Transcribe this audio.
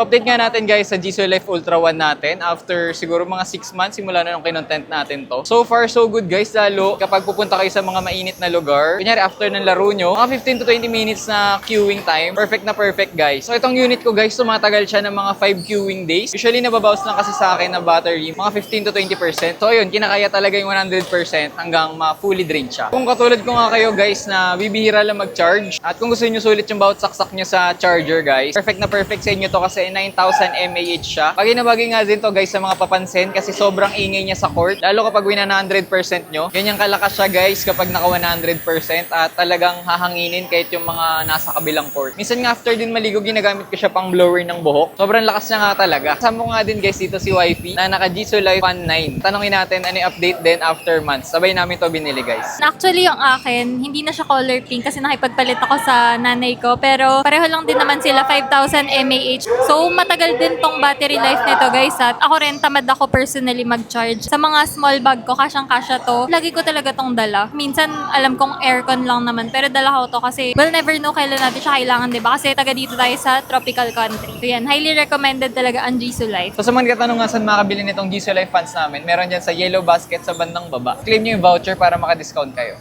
Update nga natin guys sa Jisoo Life Ultra 1 natin after siguro mga 6 months simula na nung kinontent natin to. So far so good guys, lalo kapag pupunta kayo sa mga mainit na lugar. Kunyari after ng laro nyo, mga 15 to 20 minutes na queuing time. Perfect na perfect guys. So itong unit ko guys, tumatagal siya ng mga 5 queuing days. Usually nababawas lang kasi sa akin na battery, mga 15 to 20%. So ayun, kinakaya talaga yung 100% hanggang ma-fully drain siya. Kung katulad ko nga kayo guys na bibihira lang mag-charge at kung gusto niyo sulit yung bawat saksak nyo sa charger guys, perfect na perfect sa inyo to kasi 9,000 mAh siya. Bagay na bagay nga din to guys sa mga papansin kasi sobrang ingay niya sa court. Lalo kapag wina na 100% nyo. Ganyan kalakas siya guys kapag naka 100% at talagang hahanginin kahit yung mga nasa kabilang court. Minsan nga after din maligo, ginagamit ko siya pang blower ng buhok. Sobrang lakas niya nga talaga. Kasama ko nga din guys dito si Wifey na naka Jisoo Life Fan 9. Tanongin natin ano yung update din after months. Sabay namin to binili guys. Actually, yung akin, hindi na siya color pink kasi nakipagpalit ako sa nanay ko. Pero pareho lang din naman sila, 5,000 mAh. So, matagal din tong battery life nito guys. At ako rin, tamad ako personally mag-charge. Sa mga small bag ko, kasyang-kasya to. Lagi ko talaga tong dala. Minsan, alam kong aircon lang naman. Pero dala ko to kasi we'll never know kailan natin siya kailangan, diba? Kasi taga dito tayo sa tropical country. So yan, highly recommended talaga ang Jisoo Life. So sa mga katanungan saan makabili nitong Jisoo Life fans namin, meron dyan sa yellow basket sa bandang baba. Claim nyo yung voucher para maka-discount kayo.